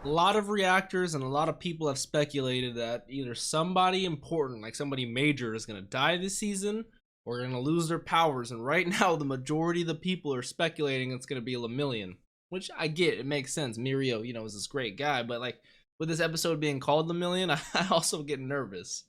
A lot of reactors and a lot of people have speculated that either somebody important, like somebody major, is going to die this season or going to lose their powers. And right now, the majority of the people are speculating it's going to be Lemillion, which I get. It makes sense. Mirio, is this great guy. But like with this episode being called Lemillion, I also get nervous.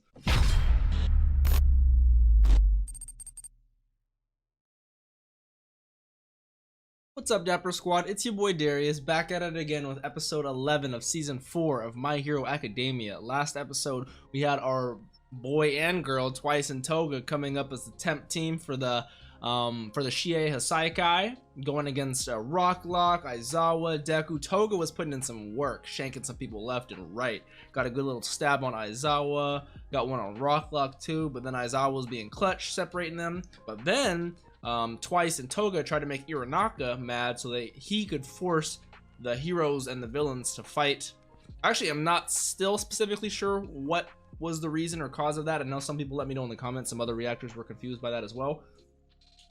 What's up, Dapper Squad? It's your boy Darius, back at it again with episode 11 of season 4 of My Hero Academia. Last episode, we had our boy and girl, Twice and Toga, coming up as the temp team for the Shie Hasaikai, going against Rocklock, Aizawa, Deku. Toga was putting in some work, shanking some people left and right. Got a good little stab on Aizawa, got one on Rocklock too, but then Aizawa was being clutch, separating them. But then Twice and Toga tried to make Iranaka mad so that he could force the heroes and the villains to fight. Actually, I'm not still specifically sure what was the reason or cause of that. I know some people let me know in the comments. Some other reactors were confused by that as well.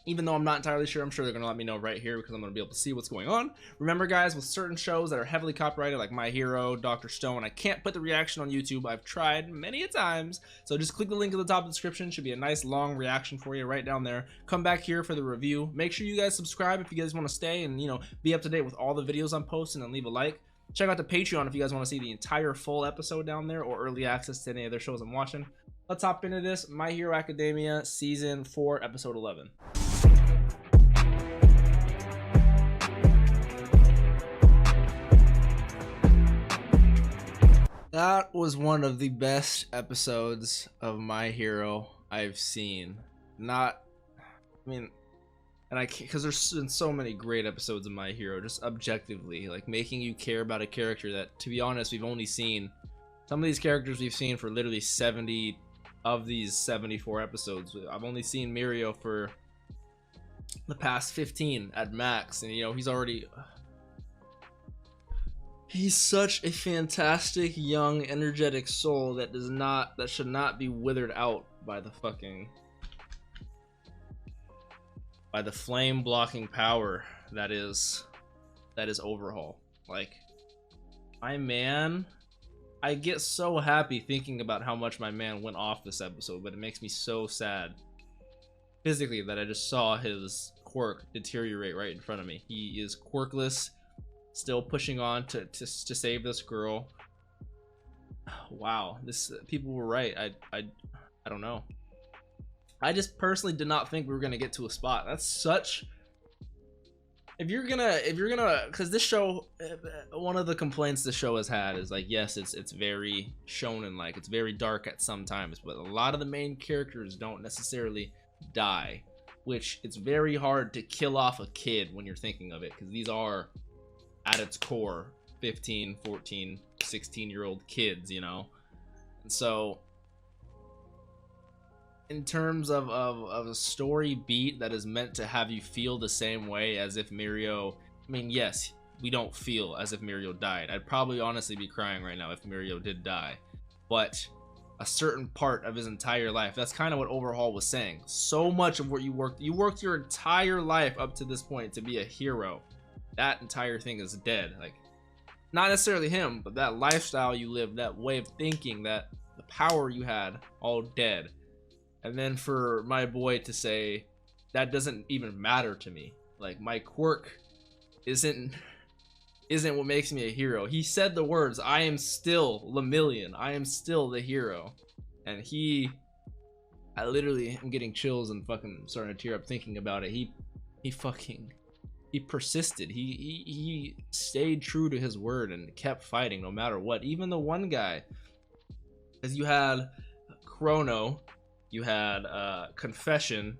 Even though I'm not entirely sure, I'm sure they're going to let me know right here because I'm going to be able to see what's going on. Remember, guys, with certain shows that are heavily copyrighted, like My Hero, Dr. Stone, I can't put the reaction on YouTube. I've tried many a times. So just click the link at the top of the description. Should be a nice long reaction for you right down there. Come back here for the review. Make sure you guys subscribe if you guys want to stay and, be up to date with all the videos I'm posting, and leave a like. Check out the Patreon if you guys want to see the entire full episode down there or early access to any other shows I'm watching. Let's hop into this. My Hero Academia Season 4, Episode 11. That was one of the best episodes of My Hero I've seen. Because there's been so many great episodes of My Hero, just objectively, like making you care about a character that, to be honest, we've only seen. Some of these characters we've seen for literally 70 of these 74 episodes. I've only seen Mirio for the past 15 at max, and he's already... He's such a fantastic, young, energetic soul that should not be withered out by the flame blocking power that is Overhaul. Like, my man, I get so happy thinking about how much my man went off this episode, but it makes me so sad physically that I just saw his quirk deteriorate right in front of me. He is quirkless, still pushing on to save this girl. Wow, people were right. I don't know. I just personally did not think we were gonna get to a spot. That's such... If you're gonna, because this show, one of the complaints the show has had is like, yes, it's very shonen like, it's very dark at some times, but a lot of the main characters don't necessarily die, which it's very hard to kill off a kid when you're thinking of it, because these are at its core 15, 14, 16-year-old kids, and so in terms of a story beat that is meant to have you feel the same way as if Mirio, yes, we don't feel as if Mirio died. I'd probably honestly be crying right now if Mirio did die, but a certain part of his entire life, that's kind of what Overhaul was saying. So much of what you worked your entire life up to this point to be a hero. That entire thing is dead. Like, not necessarily him, but that lifestyle you lived, that way of thinking, that the power you had, all dead. And then for my boy to say that doesn't even matter to me, like my quirk isn't what makes me a hero. He said the words, I am still Lemillion, I am still the hero. And I literally am getting chills and fucking starting to tear up thinking about it. He persisted. He stayed true to his word and kept fighting no matter what. Even the one guy, because you had Chrono, you had Confession,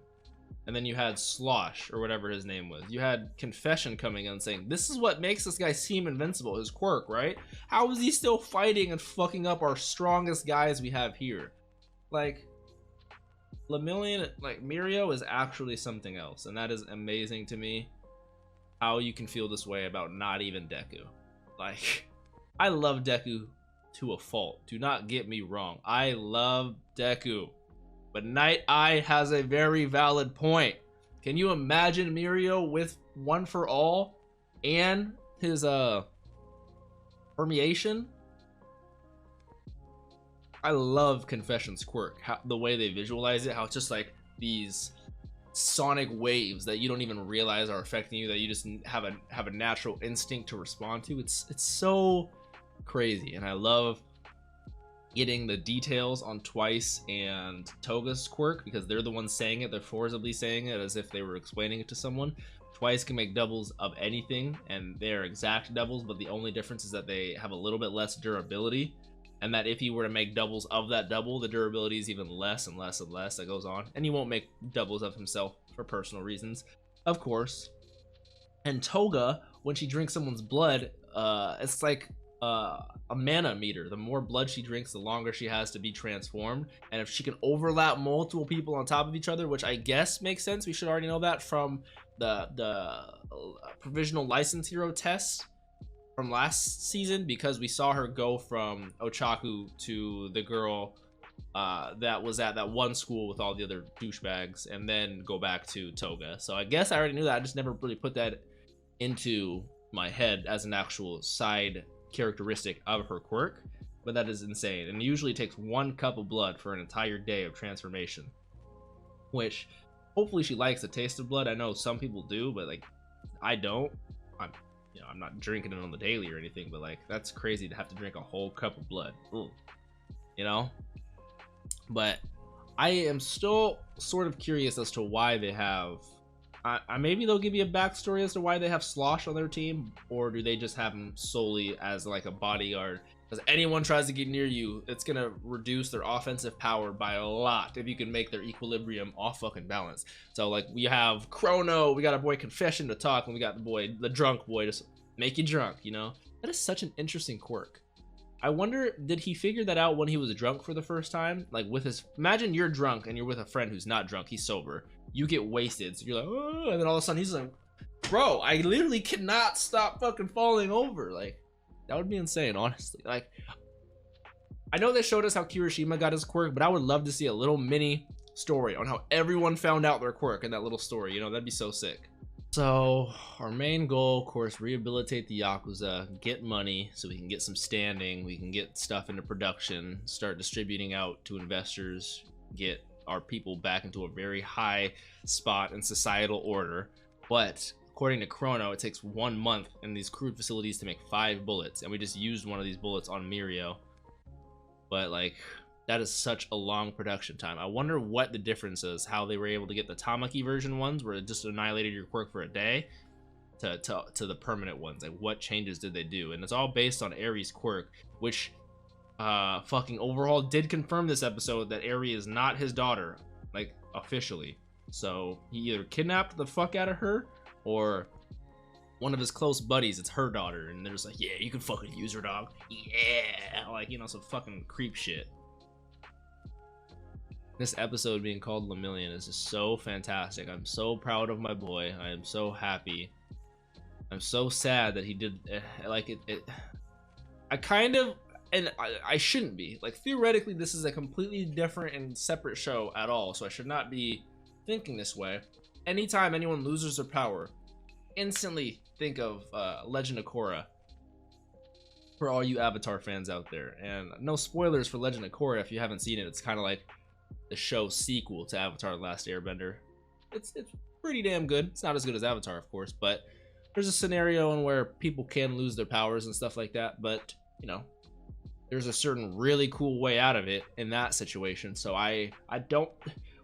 and then you had Slosh, or whatever his name was. You had Confession coming in saying, this is what makes this guy seem invincible, his quirk, right? How is he still fighting and fucking up our strongest guys we have here? Like, Lemillion, like Mirio is actually something else, and that is amazing to me. How you can feel this way about not even Deku. Like, I love Deku to a fault. Do not get me wrong. I love Deku. But Night Eye has a very valid point. Can you imagine Mirio with One for All and his Permeation. I love Confession's quirk, the way they visualize it, how it's just like these sonic waves that you don't even realize are affecting you, that you just have a natural instinct to respond to. It's so crazy, and I love getting the details on Twice and Toga's quirk because they're the ones saying it. They're forcibly saying it as if they were explaining it to someone. Twice can make doubles of anything, and they're exact doubles, but the only difference is that they have a little bit less durability, and that if he were to make doubles of that double, the durability is even less and less and less that goes on, and he won't make doubles of himself for personal reasons, of course. And Toga, when she drinks someone's blood, it's like a mana meter. The more blood she drinks, the longer she has to be transformed, and if she can overlap multiple people on top of each other, which I guess makes sense, we should already know that from the provisional license hero test from last season, because we saw her go from Ochaku to the girl that was at that one school with all the other douchebags, and then go back to Toga. So I guess I already knew that. I just never really put that into my head as an actual side characteristic of her quirk, but that is insane. And it usually takes 1 cup of blood for an entire day of transformation, which hopefully she likes the taste of blood. I know some people do, but like I don't. I'm not drinking it on the daily or anything, but like that's crazy to have to drink a whole cup of blood. Ooh. You know? But I am still sort of curious as to why they have maybe they'll give you a backstory as to why they have Slosh on their team, or do they just have him solely as like a bodyguard? Because anyone tries to get near you, it's gonna reduce their offensive power by a lot if you can make their equilibrium off fucking balance. So like we have Chrono, we got our boy Confession to talk, and we got the drunk boy to make you drunk, you know? That is such an interesting quirk. I wonder, did he figure that out when he was drunk for the first time? Like with his, imagine you're drunk and you're with a friend who's not drunk, he's sober. You get wasted, so you're like, oh, and then all of a sudden he's like, bro, I literally cannot stop fucking falling over. Like, that would be insane, honestly. Like, I know they showed us how Kirishima got his quirk, but I would love to see a little mini story on how everyone found out their quirk in that little story. You know, that'd be so sick. So our main goal, of course, rehabilitate the Yakuza, get money so we can get some standing, we can get stuff into production, start distributing out to investors, get our people back into a very high spot in societal order. But according to Chrono, it takes 1 month in these crude facilities to make 5 bullets, and we just used one of these bullets on Mirio. But like, that is such a long production time. I wonder what the difference is, how they were able to get the Tamaki version ones where it just annihilated your quirk for a day to the permanent ones. Like, what changes did they do? And it's all based on Aries' quirk, which fucking Overhaul did confirm this episode that Aerie is not his daughter, like officially. So he either kidnapped the fuck out of her, or one of his close buddies, it's her daughter, and they're just like, yeah, you can fucking use her, dog. Yeah, like, you know, some fucking creep shit. This episode being called Lemillion is just so fantastic. I'm so proud of my boy. I am so happy. I'm so sad that he did like it. I kind of, and I shouldn't be. Like, theoretically, this is a completely different and separate show at all, so I should not be thinking this way. Anytime anyone loses their power, instantly think of Legend of Korra for all you Avatar fans out there. And no spoilers for Legend of Korra if you haven't seen it. It's kind of like the show sequel to Avatar: The Last Airbender. It's pretty damn good. It's not as good as Avatar, of course, but there's a scenario in where people can lose their powers and stuff like that, but you know, there's a certain really cool way out of it in that situation. So I don't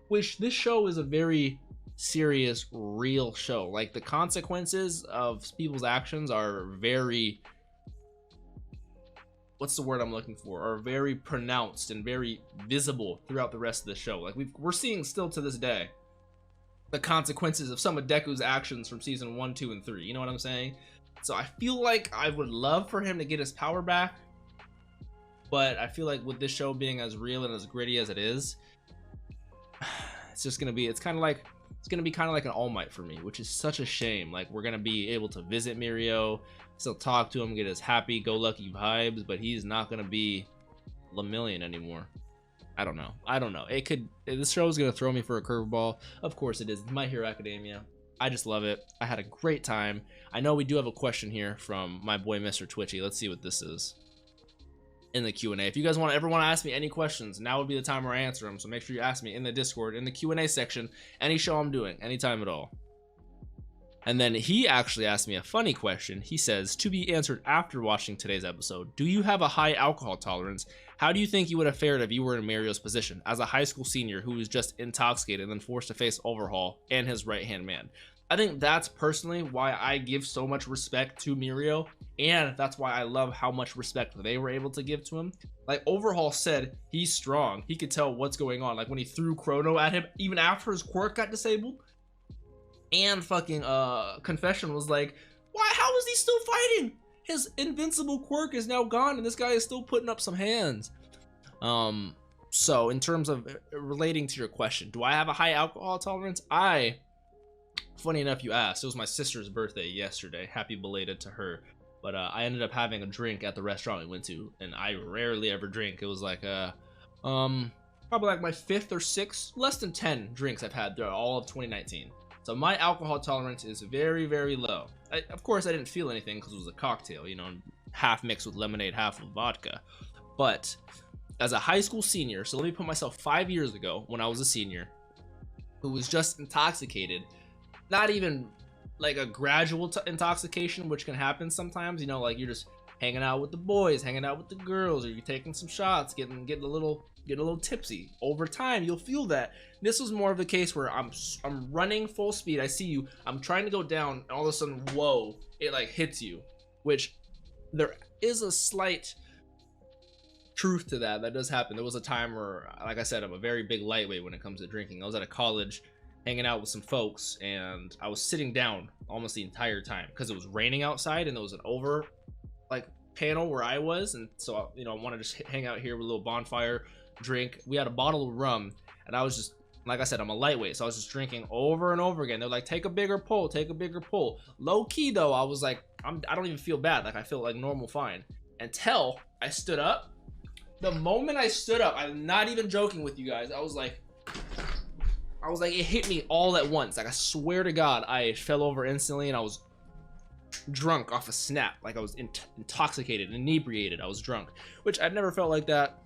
wish, this show is a very serious, real show. Like, the consequences of people's actions are very, what's the word I'm looking for, are very pronounced and very visible throughout the rest of the show. Like, we're seeing still to this day the consequences of some of Deku's actions from season 1, 2, and 3. You know what I'm saying? So I feel like I would love for him to get his power back, but I feel like with this show being as real and as gritty as it is, it's just gonna be, it's gonna be kind of like an All Might for me, which is such a shame. Like, we're gonna be able to visit Mirio, still talk to him, get his happy-go-lucky vibes, but he's not gonna be Lemillion anymore. I don't know. It could, this show is gonna throw me for a curveball. Of course it is. My Hero Academia. I just love it. I had a great time. I know we do have a question here from my boy Mr. Twitchy. Let's see what this is in the Q&A. If you guys ever want to ask me any questions, now would be the time where I answer them. So make sure you ask me in the Discord, in the Q&A section, any show I'm doing, anytime at all. And then he actually asked me a funny question. He says, to be answered after watching today's episode, do you have a high alcohol tolerance? How do you think you would have fared if you were in Mario's position as a high school senior who was just intoxicated and then forced to face Overhaul and his right-hand man? I think that's personally why I give so much respect to Mirio, and that's why I love how much respect they were able to give to him. Like, Overhaul said he's strong. He could tell what's going on. Like, when he threw Chrono at him, even after his quirk got disabled, and fucking Confession was like, why, how is he still fighting? His invincible quirk is now gone and this guy is still putting up some hands. So in terms of relating to your question, do I have a high alcohol tolerance? Funny enough you asked, it was my sister's birthday yesterday. Happy belated to her. But I ended up having a drink at the restaurant we went to, and I rarely ever drink. It was like probably like my 5th or 6th, less than 10 drinks I've had throughout all of 2019. So my alcohol tolerance is very, very low. Of course, I didn't feel anything because it was a cocktail, you know, half mixed with lemonade, half with vodka. But as a high school senior, so let me put myself 5 years ago when I was a senior, who was just intoxicated, not even like a gradual intoxication, which can happen sometimes, you know, like you're just hanging out with the boys, hanging out with the girls, or you're taking some shots, getting a little tipsy. Over time, you'll feel that. This was more of the case where I'm running full speed. I see you. I'm trying to go down, and all of a sudden, whoa! It like hits you, which there is a slight truth to that. That does happen. There was a time where, like I said, I'm a very big lightweight when it comes to drinking. I was at a college, hanging out with some folks, and I was sitting down almost the entire time because it was raining outside, and there was an panel where I was, and so you know I wanted to just hang out here with a little bonfire, drink. We had a bottle of rum, and I was just, like I said, I'm a lightweight, so I was just drinking over and over again. They're like, take a bigger pull, take a bigger pull. Low key though, I was like, I don't even feel bad. Like I feel like normal, fine, until I stood up. The moment I stood up, I'm not even joking with you guys. I was like, it hit me all at once. Like I swear to God, I fell over instantly, and I was drunk off a snap. Like I was intoxicated, inebriated. I was drunk, which I've never felt like that.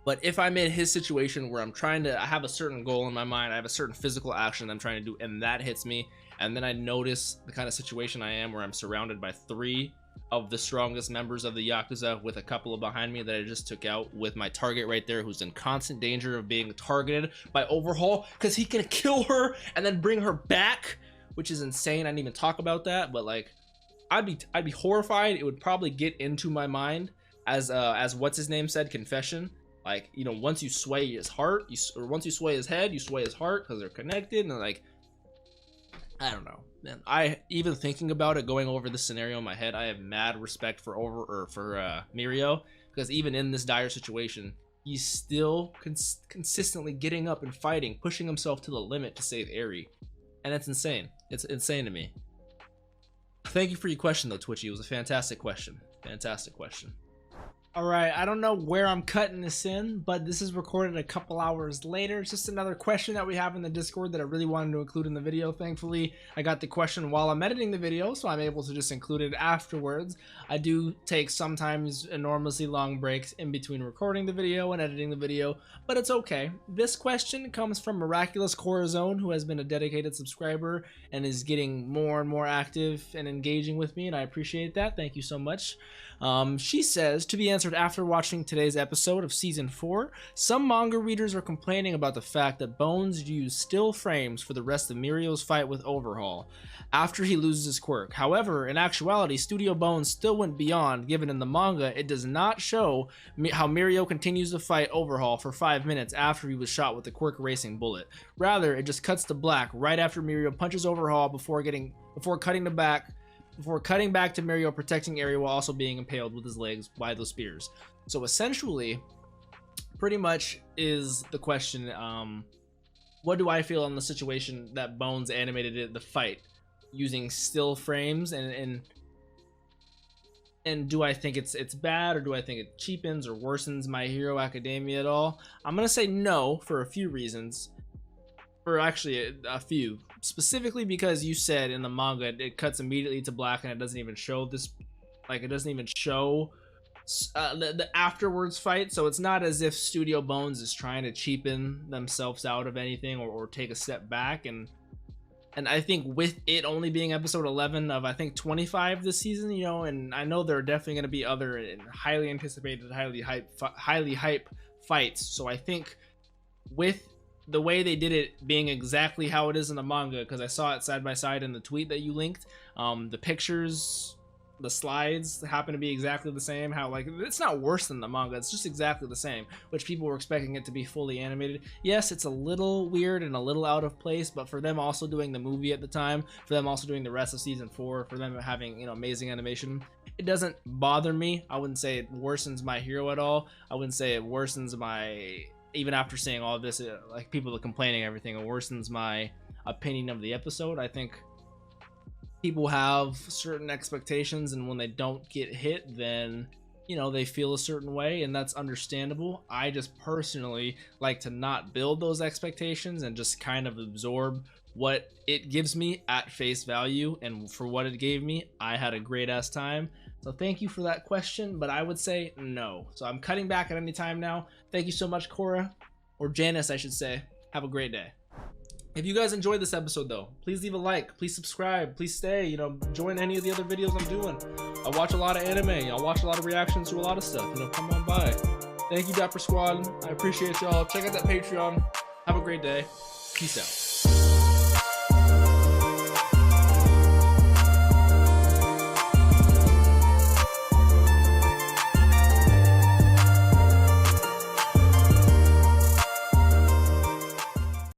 But if I'm in his situation where I have a certain goal in my mind, I have a certain physical action I'm trying to do, and that hits me, and then I notice the kind of situation I am where I'm surrounded by 3 of the strongest members of the Yakuza with a couple of behind me that I just took out, with my target right there who's in constant danger of being targeted by Overhaul because he can kill her and then bring her back, which is insane. I didn't even talk about that, but like I'd be horrified. It would probably get into my mind as what's his name said, Confession. Like, you know, once you sway his heart, or once you sway his head, you sway his heart because they're connected. And like, I don't know, man. I even thinking about it, going over this scenario in my head, I have mad respect for Mirio, because even in this dire situation, he's still consistently getting up and fighting, pushing himself to the limit to save Eri, and it's insane. It's insane to me. Thank you for your question though, Twitchy. It was a fantastic question. Fantastic question. All right, I don't know where I'm cutting this in, but this is recorded a couple hours later. It's just another question that we have in the Discord that I really wanted to include in the video. Thankfully, I got the question while I'm editing the video, so I'm able to just include it afterwards. I do take sometimes enormously long breaks in between recording the video and editing the video, but it's okay. This question comes from Miraculous Corazon, who has been a dedicated subscriber and is getting more and more active and engaging with me, and I appreciate that. Thank you so much. She says, to be answered after watching today's episode of Season 4, some manga readers are complaining about the fact that Bones used still frames for the rest of Mirio's fight with Overhaul after he loses his quirk. However, in actuality, Studio Bones still went beyond, given in the manga it does not show how Mirio continues to fight Overhaul for 5 minutes after he was shot with the quirk erasing bullet. Rather, it just cuts to black right after Mirio punches Overhaul before cutting back to Mirio protecting Eri while also being impaled with his legs by those spears. So essentially, pretty much is the question, what do I feel on the situation that Bones animated the fight using still frames, and do I think it's bad, or do I think it cheapens or worsens My Hero Academia at all? I'm gonna say no for a few reasons. or actually a few, specifically because you said in the manga it cuts immediately to black and it doesn't even show this, like it doesn't even show the afterwards fight. So it's not as if Studio Bones is trying to cheapen themselves out of anything, or take a step back. And I think with it only being episode 11 of I think 25 this season, you know, and I know there are definitely going to be other highly anticipated, highly hype fights. So I think with the way they did it being exactly how it is in the manga, because I saw it side by side in the tweet that you linked, the pictures, the slides happen to be exactly the same. How, like, it's not worse than the manga, it's just exactly the same, which people were expecting it to be fully animated. Yes, it's a little weird and a little out of place, but for them also doing the movie at the time, for them also doing the rest of season 4, for them having, you know, amazing animation, it doesn't bother me. I wouldn't say it worsens My Hero at all. I wouldn't say it worsens my, even after saying all of this, like people are complaining everything, it worsens my opinion of the episode. I think people have certain expectations, and when they don't get hit, then, you know, they feel a certain way, and that's understandable. I just personally like to not build those expectations and just kind of absorb what it gives me at face value, and for what it gave me, I had a great ass time. So thank you for that question, but I would say no. So I'm cutting back at any time now. Thank you so much, Cora, or Janice I should say. Have a great day. If you guys enjoyed this episode though, please leave a like, please subscribe, please stay, you know, join any of the other videos I'm doing. I watch a lot of anime, I watch a lot of reactions to a lot of stuff, you know, come on by. Thank you, Dapper Squad, I appreciate y'all. Check out that Patreon. Have a great day. Peace out.